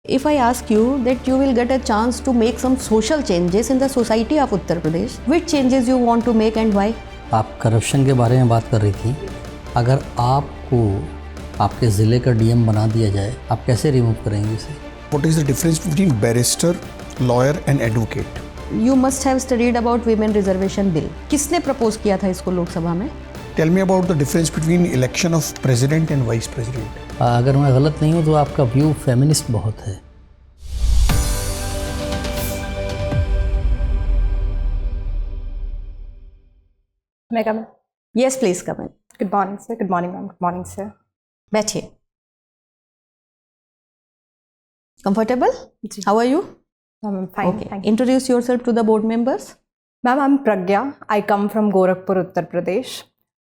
If I ask you that you will get a chance to make some social changes in the society of Uttar Pradesh, which changes you want to make and why? आप corruption के बारे में बात कर रही थी। अगर आपको आपके ज़िले का डीएम बना दिया जाए, आप कैसे रिमूव करेंगे इसे? What is the difference between barrister, lawyer and advocate? You must have studied about women reservation bill. किसने प्रपोज किया था इसको लोकसभा में? Tell me about the difference between election of president and vice president. अगर मैं गलत नहीं हूँ तो आपका व्यू फेमिनिस्ट बहुत है। May I come in? Yes, please come in. Good morning, sir. Good morning, ma'am. Good morning, sir. बैठिए। Comfortable? Ji. How are you? I'm fine. Okay. Thank you. Introduce yourself to the board members. Ma'am, I'm Pragya. I come from Gorakhpur, Uttar Pradesh.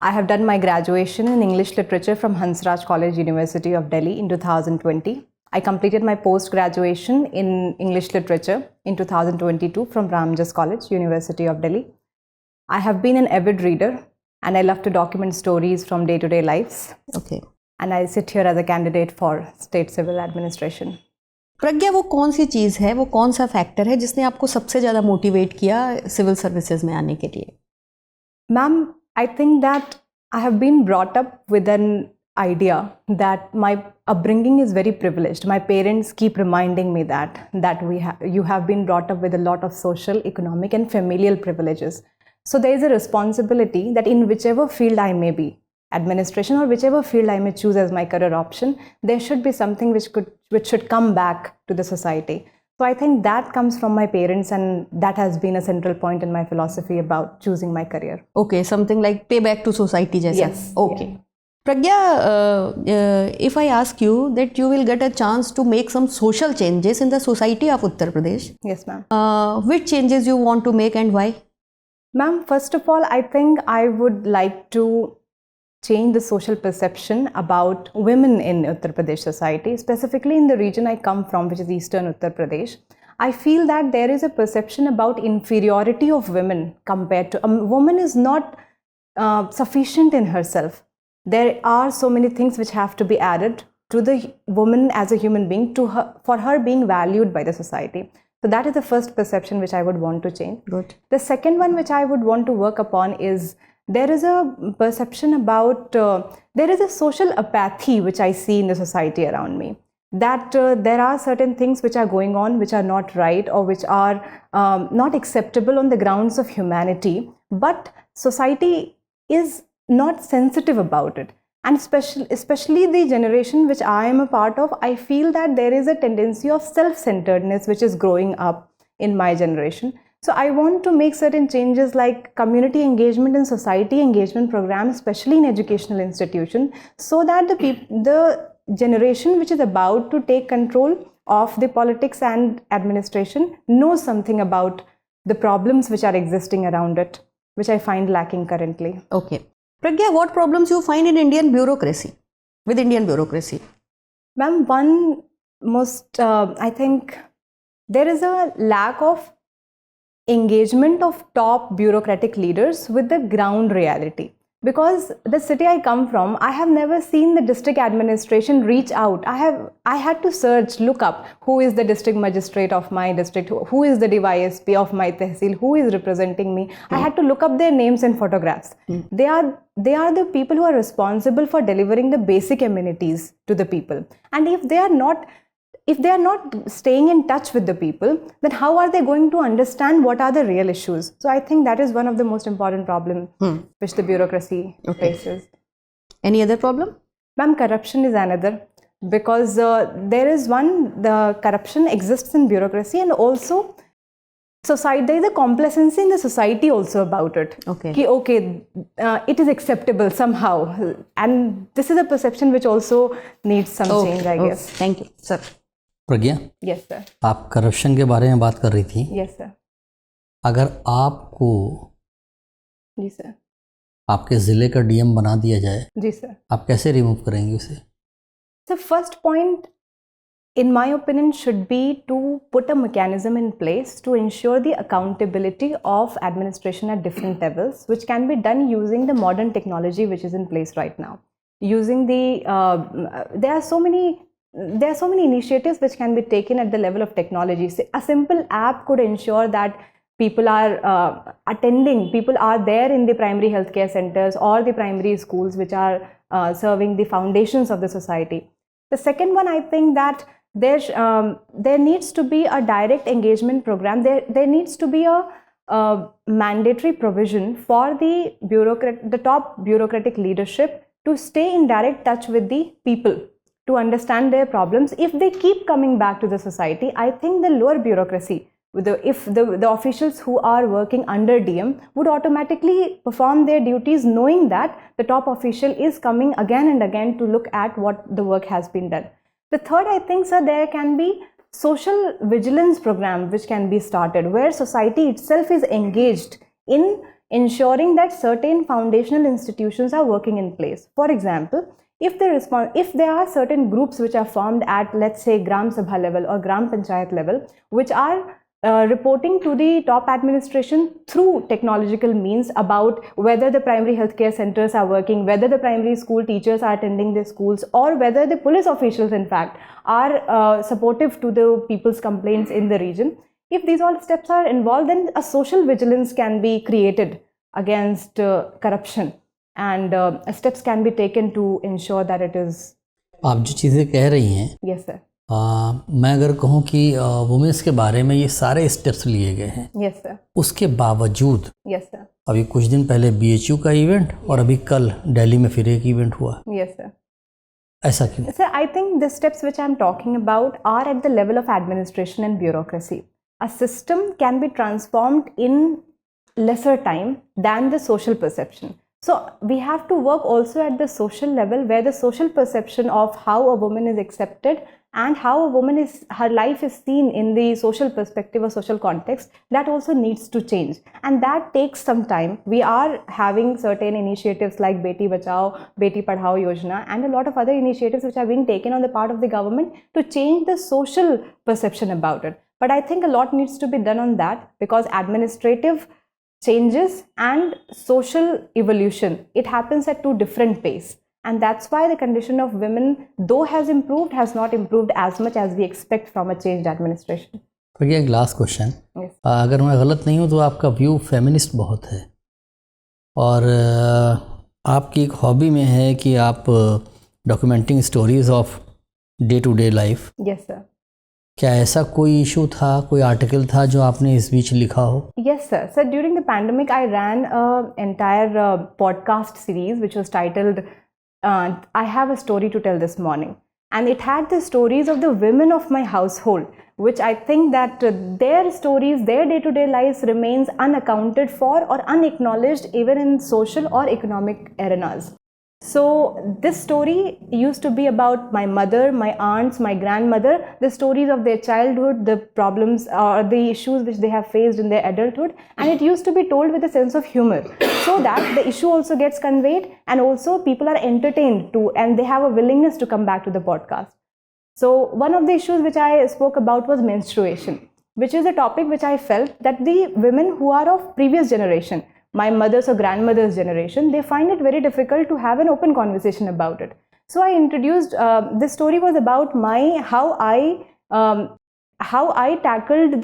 I have done my graduation in English Literature from Hansraj College, University of Delhi in 2020. I completed my post-graduation in English Literature in 2022 from Ramjas College, University of Delhi. I have been an avid reader and I love to document stories from day-to-day lives. Okay. And I sit here as a candidate for State Civil Administration. प्रज्ञा, वो कौन सी चीज़ है, वो कौन सा factor है जिसने आपको सबसे ज़्यादा मोटिवेट किया सिविल सर्विसेज में आने के लिए? Ma'am, I think that I have been brought up with an idea that my upbringing is very privileged. My parents keep reminding me that you have been brought up with a lot of social, economic and familial privileges. So there is a responsibility that in whichever field I may be, administration or whichever field I may choose as my career option, there should be something which should come back to the society. So I think that comes from my parents and that has been a central point in my philosophy about choosing my career. Okay, something like pay back to society जैसा? Yes. Okay. Yeah. Pragya, if I ask you that you will get a chance to make some social changes in the society of Uttar Pradesh, Yes, ma'am. Which changes you want to make and why? Ma'am, first of all, I think I would like to change the social perception about women in Uttar Pradesh society, specifically in the region I come from, which is Eastern Uttar Pradesh. I feel that there is a perception about inferiority of women compared to a woman is not sufficient in herself. There are so many things which have to be added to the woman as a human being for her being valued by the society. So that is the first perception which I would want to change. Good. The second one which I would want to work upon is there is a perception about, there is a social apathy which I see in the society around me. That there are certain things which are going on which are not right or which are not acceptable on the grounds of humanity, but society is not sensitive about it. And especially the generation which I am a part of, I feel that there is a tendency of self-centeredness which is growing up in my generation. So I want to make certain changes like community engagement and society engagement programs, especially in educational institutions, so that the generation which is about to take control of the politics and administration knows something about the problems which are existing around it, which I find lacking currently. Okay. Pragya, what problems you find in Indian bureaucracy, with Indian bureaucracy? Ma'am, one most, I think there is a lack of engagement of top bureaucratic leaders with the ground reality. Because the city I come from, I have never seen the district administration reach out. I had to search, look up who is the district magistrate of my district, who is the DYSP of my tehsil, who is representing me. I had to look up their names and photographs. They are the people who are responsible for delivering the basic amenities to the people. And if they are not staying in touch with the people, then how are they going to understand what are the real issues? So I think that is one of the most important problems which the bureaucracy faces. Any other problem? Ma'am, corruption is another, because there is the corruption exists in bureaucracy, and also society, there is a complacency in the society also about it. Okay. It is acceptable somehow, and this is a perception which also needs some change, I guess. Thank you, sir. Pragya, Yes, sir. आप corruption के बारे में बात कर रही थी। Yes, sir. अगर आपको जी सर, आपके ज़िले का डीएम बना दिया जाए, जी सर, आप कैसे रिमूव करेंगे उसे? The first point, in my opinion, should be to put a mechanism in place to ensure the accountability of administration at different levels, which can be done using the modern technology which is in place right now. Using there are so many there are so many initiatives which can be taken at the level of technology. A simple app could ensure that people are people are there in the primary healthcare centers or the primary schools which are serving the foundations of the society. The second one, I think that there needs to be a direct engagement program. There needs to be a mandatory provision for the top bureaucratic leadership to stay in direct touch with the people, to understand their problems. If they keep coming back to the society, I think the lower bureaucracy, if the officials who are working under DM would automatically perform their duties knowing that the top official is coming again and again to look at what the work has been done. The third, I think, sir, there can be social vigilance program which can be started, where society itself is engaged in ensuring that certain foundational institutions are working in place. For example, if there are certain groups which are formed at, let's say, Gram Sabha level or Gram Panchayat level, which are reporting to the top administration through technological means about whether the primary healthcare centers are working, whether the primary school teachers are attending their schools, or whether the police officials, in fact, are supportive to the people's complaints in the region. If these all steps are involved, then a social vigilance can be created against corruption, and steps can be taken to ensure that it is. आप जो चीज़ें कह रही हैं, Yes, sir. मैं अगर कहूँ कि वुमेन्स के बारे में ये सारे स्टेप्स लिए गए हैं, Yes, sir. उसके बावजूद Yes, sir. अभी कुछ दिन पहले BHU का इवेंट और अभी कल दिल्ली में फिर एक इवेंट हुआ, Yes, sir. ऐसा क्यों? Sir, I think the steps which I am talking about are at the level of administration and bureaucracy. A system can be transformed in lesser time than the social perception. So we have to work also at the social level, where the social perception of how a woman is accepted and how a woman her life is seen in the social perspective or social context, that also needs to change, and that takes some time. We are having certain initiatives like Beti Bachao, Beti Padhao Yojana, and a lot of other initiatives which are being taken on the part of the government to change the social perception about it. But I think a lot needs to be done on that, because administrative changes and social evolution, it happens at two different pace. And that's why the condition of women, though has improved, has not improved as much as we expect from a changed administration. तो ये एक last question, अगर मैं गलत नहीं हूँ तो आपका व्यू फेमिनिस्ट बहुत है, और आपकी एक हॉबी में है कि आप documenting stories of day to day life. Yes, sir. क्या ऐसा कोई इशू था, कोई आर्टिकल था जो आपने इस बीच लिखा हो? Yes, sir. So during the pandemic, I ran an entire podcast series which was titled I Have a Story to Tell This Morning. And it had the stories of the women of my household, which I think that their stories, their day-to-day lives remains unaccounted for or unacknowledged even in social or economic arenas. So this story used to be about my mother, my aunts, my grandmother, the stories of their childhood, the problems or the issues which they have faced in their adulthood, and it used to be told with a sense of humor, so that the issue also gets conveyed and also people are entertained too, and they have a willingness to come back to the podcast. So one of the issues which I spoke about was menstruation, which is a topic which I felt that the women who are of previous generation, my mother's or grandmother's generation, they find it very difficult to have an open conversation about it. So I introduced, this story was about how I tackled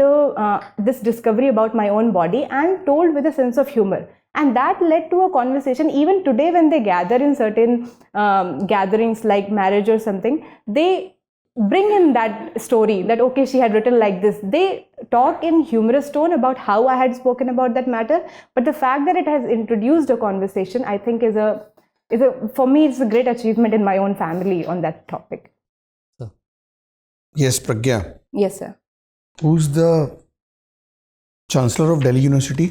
this discovery about my own body and told with a sense of humor. And that led to a conversation. Even today when they gather in certain gatherings like marriage or something, they bring in that story that, okay, she had written like this. They talk in humorous tone about how I had spoken about that matter. But the fact that it has introduced a conversation, I think for me, it's a great achievement in my own family on that topic. So. Yes, Pragya. Yes, sir. Who's the Chancellor of Delhi University?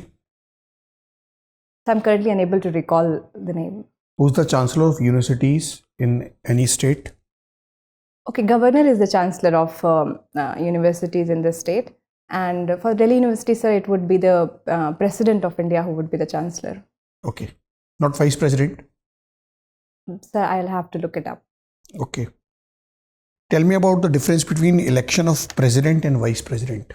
So I'm currently unable to recall the name. Who's the Chancellor of universities in any state? Okay, Governor is the Chancellor of universities in the state. And for Delhi University, sir, it would be the President of India who would be the Chancellor. Okay. Not Vice President? Sir, I'll have to look it up. Okay. Tell me about the difference between election of President and Vice President.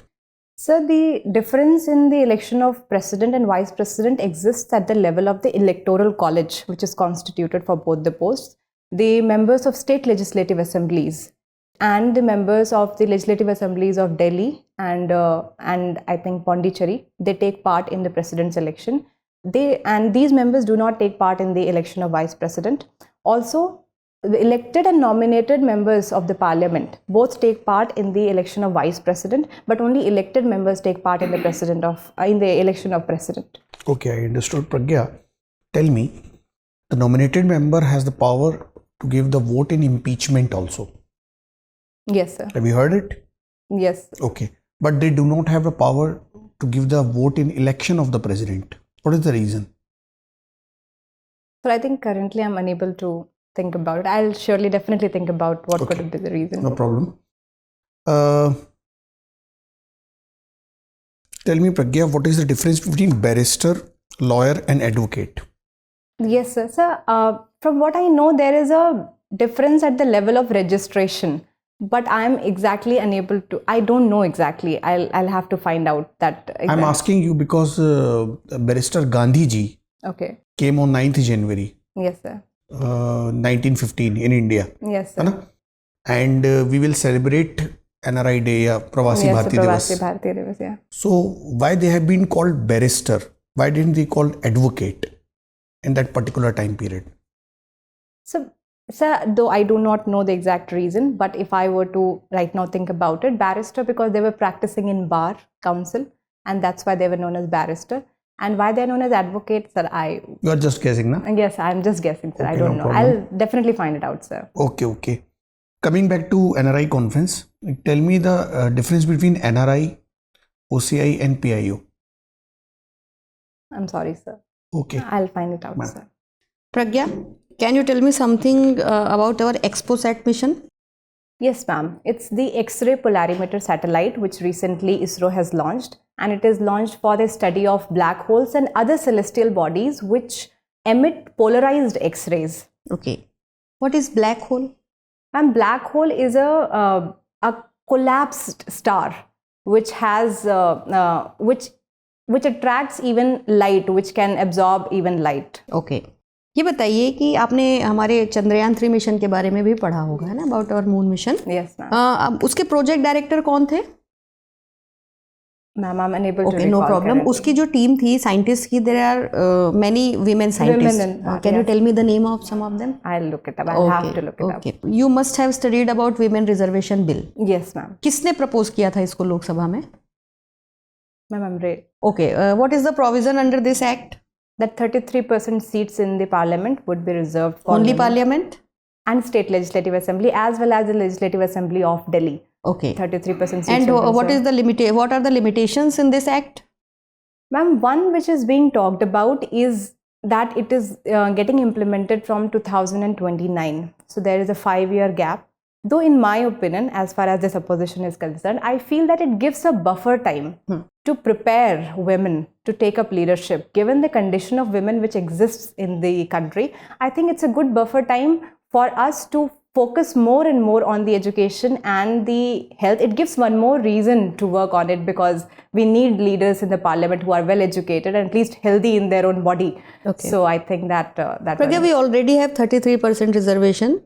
Sir, the difference in the election of President and Vice President exists at the level of the Electoral College, which is constituted for both the posts. The members of state legislative assemblies and the members of the legislative assemblies of Delhi and I think Pondicherry, they take part in the president's election. These members do not take part in the election of vice president. Also, the elected and nominated members of the parliament both take part in the election of vice president, but only elected members take part in the election of president. Okay, I understood. Pragya, tell me, the nominated member has the power to give the vote in impeachment also. Yes, sir. Have you heard it? Yes. Okay, but they do not have the power to give the vote in election of the president. What is the reason? So I think currently I'm unable to think about it. I'll surely definitely think about what could be the reason. No problem. Tell me, Pragya, what is the difference between barrister, lawyer and advocate? Yes, sir. Sir, from what I know, there is a difference at the level of registration, but I'm exactly unable to, I don't know exactly. I'll have to find out that. Exactly. I'm asking you because barrister Gandhi ji came on 9th January. Yes, sir. 1915 in India. Yes, sir. And we will celebrate NRI Day, Pravasi Bharatiya Divas. Bharatiya Divas, yeah. So why they have been called barrister? Why didn't they call advocate in that particular time period? So, sir, though I do not know the exact reason, but if I were to right now think about it, barrister because they were practicing in bar council, and that's why they were known as barrister. And why they are known as advocates, sir, You are just guessing, na? Yes, I'm just guessing, sir. Okay, I don't no know. problem. I'll definitely find it out, sir. Okay. Coming back to NRI conference, tell me the difference between NRI, OCI and PIO. I'm sorry, sir. Okay. I'll find it out, sir. Pragya, can you tell me something about our ExpoSat mission? Yes, ma'am. It's the X-ray polarimeter satellite which recently ISRO has launched, and it is launched for the study of black holes and other celestial bodies which emit polarized X-rays. Okay. What is black hole? Ma'am, black hole is a collapsed star which has which attracts even light, which can absorb even light. Okay. ये बताइए कि आपने हमारे Chandrayaan 3 mission के बारे में भी पढ़ा होगा, है ना, about our moon mission. Yes, ma'am. उसके प्रोजेक्ट डायरेक्टर कौन थे? Ma'am, I'm unable to recall. recall. No problem. उसकी जो टीम थी साइंटिस्ट की, there are many women scientists. Can you tell me the name of some of them? I'll look it up. I'll have to look it up. Okay. You must have studied about women reservation bill. Yes, ma'am. किसने propose किया था इसको लोकसभा में? Ma'am, I'm ready. Okay. What is the provision under this act? That 33% seats in the parliament would be reserved for only women. Parliament And state legislative assembly as well as the legislative assembly of Delhi. Okay. 33% seats. And what are the limitations in this act? Ma'am, one which is being talked about is that it is getting implemented from 2029. So there is a 5-year gap. Though in my opinion, as far as this opposition is concerned, I feel that it gives a buffer time to prepare women to take up leadership. Given the condition of women which exists in the country, I think it's a good buffer time for us to focus more and more on the education and the health. It gives one more reason to work on it because we need leaders in the parliament who are well educated and at least healthy in their own body. Okay. So I think that Pragya, we already have 33% reservation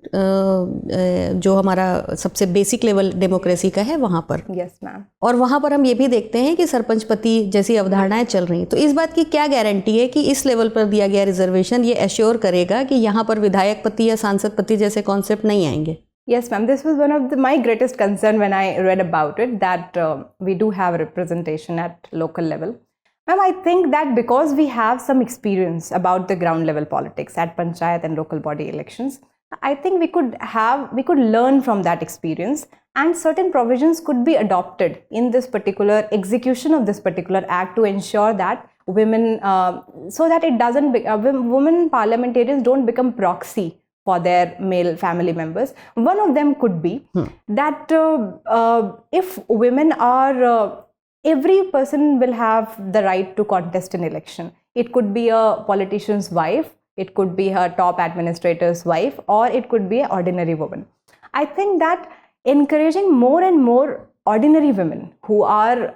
जो हमारा सबसे basic level democracy का है वहाँ पर. Yes, ma'am. और वहाँ पर हम ये भी देखते हैं कि सरपंच पति जैसी अवधारणाएं चल रही हैं. तो इस बात की क्या गारंटी है कि इस लेवल पर दिया गया रिजर्वेशन ये एश्योर करेगा कि यहाँ पर विधायक पति या सांसद पति जैसे कॉन्सेप्ट नहीं आएंगे? Yes, ma'am. This was one of my greatest concern when I read about it, that we do have representation at local level. Ma'am, I think that because we have some experience about the ground level politics at panchayat and local body elections, I think we could learn from that experience, and certain provisions could be adopted in this particular execution of this particular act to ensure that women, so that it doesn't, women parliamentarians don't become proxy for their male family members. One of them could be that if women are, every person will have the right to contest an election. It could be a politician's wife, it could be her top administrator's wife, or it could be an ordinary woman. I think that encouraging more and more ordinary women who are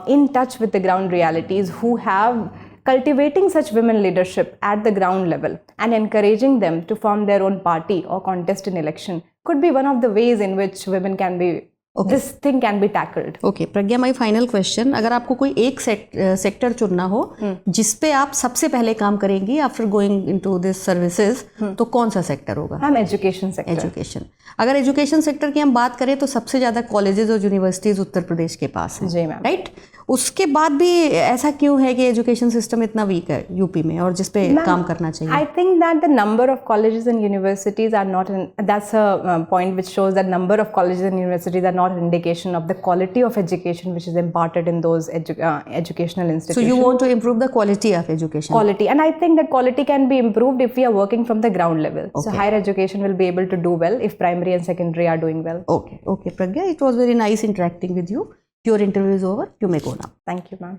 in touch with the ground realities, who have cultivating such women leadership at the ground level and encouraging them to form their own party or contest in election could be one of the ways in which women can be, this thing can be tackled. Okay Pragya, my final question, अगर आपको कोई एक sector चुनना हो जिसपे आप सबसे पहले काम करेंगी after going into this services, तो कौन सा सेक्टर होगा? Ma'am education sector. एजुकेशन। अगर एजुकेशन सेक्टर की हम बात करें तो सबसे ज़्यादा कॉलेजेस और यूनिवर्सिटीज़ उत्तर प्रदेश के पास हैं। जी मैम। राइट, उसके बाद भी ऐसा क्यों है कि एजुकेशन सिस्टम इतना वीक है यूपी में और जिस पे काम करना चाहिए? I think that the number of colleges and universities are not that's a point which shows that number of colleges and universities are not an indication of the quality of education which is imparted in those educational institutions. So you want to improve the quality of education? Quality, and I think that quality can be improved if we are working from the ground level. Okay. So higher education will be able to do well if primary and secondary are doing well. Okay Pragya, it was very nice interacting with you. Your interview is over. You may go now. Thank you, ma'am.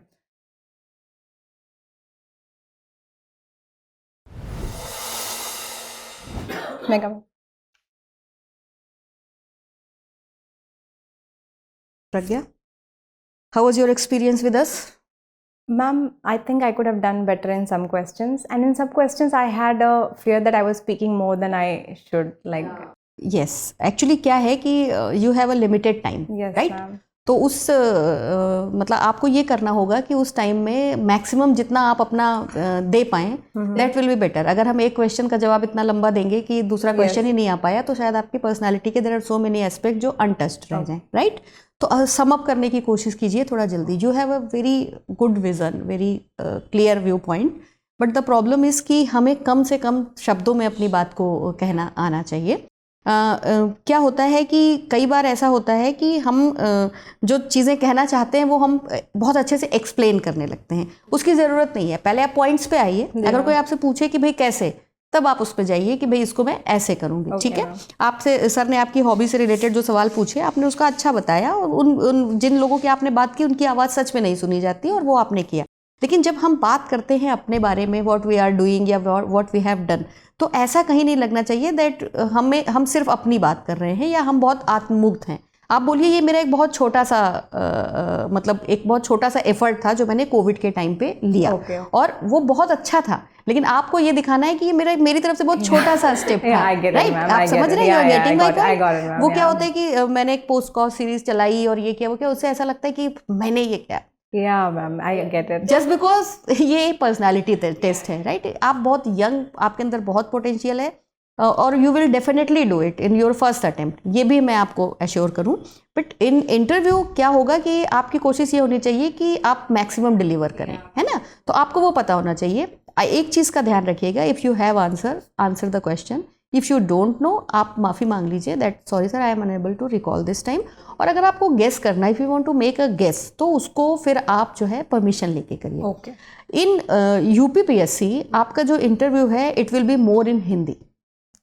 May I come? Pragya, how was your experience with us? Ma'am, I think I could have done better in some questions, and in some questions I had a fear that I was speaking more than I should. Like, yes, actually क्या है कि you have a limited time, yes, right? ma'am. तो उस मतलब आपको ये करना होगा कि उस टाइम में मैक्सिमम जितना आप अपना दे पाएं, दैट विल बी बेटर। अगर हम एक क्वेश्चन का जवाब इतना लंबा देंगे कि दूसरा क्वेश्चन ही नहीं आ पाया, तो शायद आपकी पर्सनालिटी के there are so many aspect जो अनटच्ड रह जाएं, राइट? तो सम अप करने की कोशिश कीजिए थोड़ा जल्दी। You have a very good vision, very clear view point, but the problem is कि हमें कम से कम शब्दों में अपनी बात को कहना आना चाहिए। क्या होता है कि कई बार ऐसा होता है कि हम जो चीज़ें कहना चाहते हैं वो हम बहुत अच्छे से एक्सप्लेन करने लगते हैं, उसकी ज़रूरत नहीं है। पहले आप पॉइंट्स पे आइए। अगर कोई आपसे पूछे कि भाई कैसे, तब आप उस पर जाइए कि भाई इसको मैं ऐसे करूँगी, ठीक है? आपसे सर ने आपकी हॉबी से रिलेटेड जो सवाल पूछे, आपने उसका अच्छा बताया, और उन जिन लोगों की आपने बात की उनकी आवाज़ सच में नहीं सुनी जाती और वो आपने किया। लेकिन जब हम बात करते हैं अपने बारे में, व्हाट वी आर डूइंग या व्हाट वी हैव डन, तो ऐसा कहीं नहीं लगना चाहिए दैट हम सिर्फ अपनी बात कर रहे हैं या हम बहुत आत्ममुग्ध हैं। आप बोलिए ये मेरा एक बहुत छोटा सा मतलब एक बहुत छोटा सा एफर्ट था जो मैंने कोविड के टाइम पे लिया, और वो बहुत अच्छा था, लेकिन आपको ये दिखाना है कि ये मेरी तरफ से बहुत छोटा सा स्टेप था, राइट? आप समझ रहे हैं? Getting my point? वो क्या होता है कि मैंने एक पोस्ट कॉल सीरीज चलाई और ये किया वो क्या, उससे ऐसा लगता है कि मैंने ये किया। Yeah, ma'am, I get it. Just because ये पर्सनालिटी टेस्ट है, राइट? आप बहुत यंग, आपके अंदर बहुत पोटेंशियल है, और you will definitely do it in your first attempt, ये भी मैं आपको एश्योर करूं। बट इन इंटरव्यू क्या होगा कि आपकी कोशिश ये होनी चाहिए कि आप मैक्सिमम डिलीवर करें, है ना? तो आपको वो पता होना चाहिए। एक चीज़ का ध्यान रखिएगा, if you have answer the question, if you don't know आप माफ़ी मांग लीजिए, that sorry sir I am unable to recall this time. और अगर आपको गेस करना है, if you want to make a guess, तो उसको फिर आप जो है परमिशन लेके करिए। ओके। इन UPPSC आपका जो इंटरव्यू है it will be more in Hindi,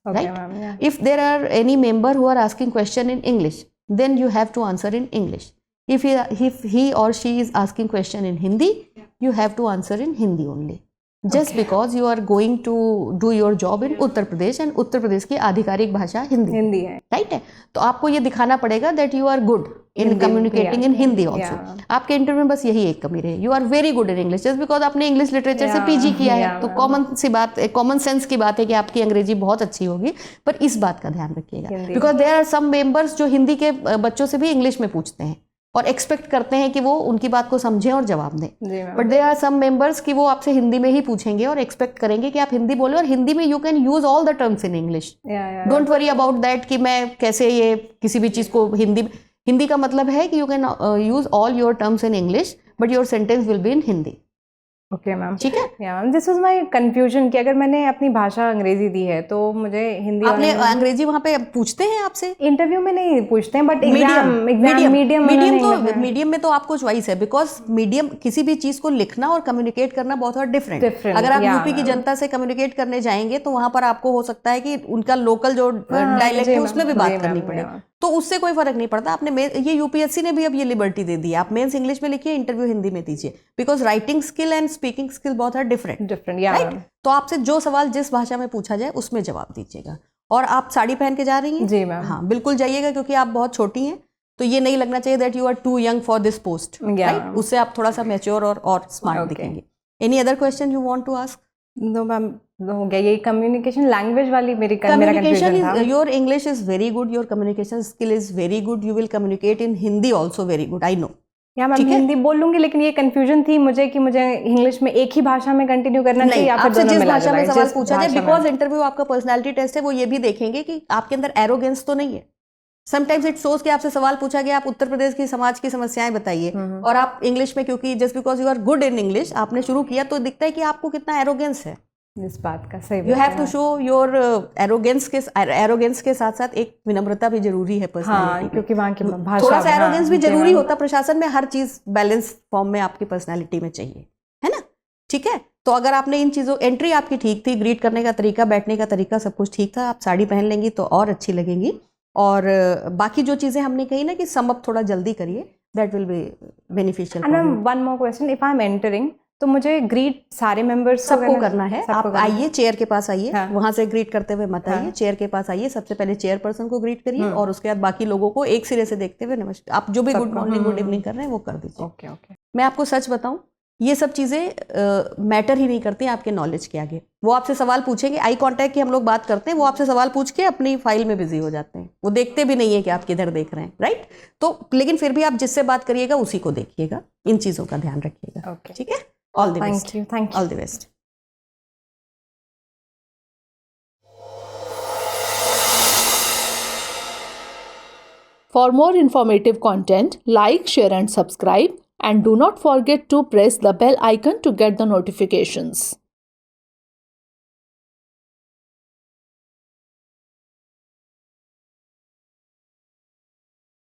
right? If there are any member who are asking question in English, then you have to answer in English. If he or she is asking question in Hindi, you have to answer in Hindi only. Just because you are going to do your job in Uttar Pradesh, and Uttar Pradesh की आधिकारिक भाषा हिंदी है, right है? तो आपको ये दिखाना पड़ेगा that you are good in communicating in Hindi also. आपके इंटरव्यू में बस यही एक कमी रहे, you are very good in English, just because आपने इंग्लिश लिटरेचर से PG किया है, तो कॉमन सेंस की बात है कि आपकी अंग्रेजी बहुत अच्छी होगी, पर इस बात का ध्यान रखिएगा, because there are some members जो हिंदी के बच्चों से भी इंग्लिश में पूछते हैं और एक्सपेक्ट करते हैं कि वो उनकी बात को समझें और जवाब दें, but there are some members कि वो आपसे हिंदी में ही पूछेंगे और एक्सपेक्ट करेंगे कि आप हिंदी बोले, और हिंदी में you can use all the terms in English. Don't worry about that कि मैं कैसे ये किसी भी चीज़ को हिंदी का मतलब है कि you can use all your terms in English, but your sentence will be in Hindi. Okay ma'am, ठीक है? या ma'am, this was my confusion कि अगर मैंने अपनी भाषा अंग्रेजी दी है तो मुझे हिंदी आपने अंग्रेजी वहाँ पे पूछते हैं आपसे? इंटरव्यू में नहीं पूछते हैं, बट मीडियम में तो आपको चॉइस है, बिकॉज मीडियम किसी भी चीज को लिखना और कम्युनिकेट करना बहुत और डिफरेंट। अगर आप यूपी की जनता से कम्युनिकेट करने जाएंगे तो वहां पर आपको हो सकता है कि उनका लोकल जो डायलेक्ट है उसमें भी बात करनी पड़े, तो उससे कोई फर्क नहीं पड़ता। आपने ये UPSC ने भी अब ये लिबर्टी दे दी है, आप मेंस इंग्लिश में लिखिए, इंटरव्यू हिंदी में दीजिए, because writing skill and speaking skill बहुत है डिफरेंट, राइट? तो आपसे जो सवाल जिस भाषा में पूछा जाए उसमें जवाब दीजिएगा। और आप साड़ी पहन के जा रही हैं? जी मैम। हाँ बिल्कुल जाइएगा, क्योंकि आप बहुत छोटी हैं, तो ये नहीं लगना चाहिए that you are too young for this post, right? उससे आप थोड़ा सा मैच्योर और स्मार्ट दिखेंगे। Any other question you want to ask? No ma'am, हो गया यही कम्युनिकेशन लैंग्वेज वाली मेरा Communication कंफ्यूजन था. is, your English is very good, your communication skill is very good, you will communicate in Hindi also very good, I know. या मैं हिंदी बोल लूंगी, लेकिन ये कंफ्यूजन थी मुझे कि मुझे इंग्लिश में एक ही भाषा में कंटिन्यू करना चाहिए या फिर आपसे दोनों जिस मिला भाषा में जुला, सवाल जिस पूछा जाए, भाषा में. बिकॉज इंटरव्यू आपका पर्सनालिटी टेस्ट है, वो ये भी देखेंगे कि आपके अंदर एरोगेंस तो नहीं है. समटाइम्स इट शोज कि आपसे सवाल पूछा गया, आप उत्तर प्रदेश की समाज की समस्याएं बताइए, और आप इंग्लिश में, क्योंकि just because you are good in English आपने शुरू किया, तो दिखता है कि आपको कितना एरोगेंस है. इस बात का सही. You have to show your arrogance के साथ साथ एक विनम्रता भी जरूरी है पर्सनालिटी. हाँ, क्योंकि वहाँ की भाषा, थोड़ा सा एरोगेंस भी जरूरी होता. प्रशासन में हर चीज बैलेंस फॉर्म में आपकी पर्सनालिटी में चाहिए, है ना? ठीक है. तो अगर आपने इन चीज़ों, एंट्री आपकी ठीक थी, ग्रीट करने का तरीका, बैठने का तरीका, सब कुछ ठीक था, आप साड़ी पहन लेंगी तो और अच्छी लगेंगी. और बाकी जो चीज़ें हमने कही ना कि सम अप थोड़ा जल्दी करिए, that will be beneficial. And ma'am one more question, if I am entering तो मुझे ग्रीट सारे मेंबर्स सबको करना है. आप आइए, चेयर के पास आइए. हाँ. वहां से ग्रीट करते हुए मत आइए. चेयर के पास आइए, सबसे पहले चेयरपर्सन को ग्रीट करिए, और उसके बाद बाकी लोगों को एक सिरे से देखते हुए नमस्कार, आप जो भी गुड मॉर्निंग गुड इवनिंग कर रहे हैं वो कर दीजिए. Okay okay. मैं आपको सच बताऊं, ये सब चीज़ें मैटर ही नहीं करती आपके नॉलेज के आगे. वो आपसे सवाल पूछेंगे, आई कांटेक्ट की हम लोग बात करते हैं, वो आपसे सवाल पूछ के अपनी फाइल में बिजी हो जाते हैं, वो देखते भी नहीं है कि आप किधर देख रहे हैं, राइट? तो लेकिन फिर भी आप जिससे बात करिएगा उसी को देखिएगा, इन चीज़ों का ध्यान रखिएगा. ओके, ठीक है. All the best. Thank you. Thank you. All the best. For more informative content, like, share and subscribe, and do not forget to press the bell icon to get the notifications.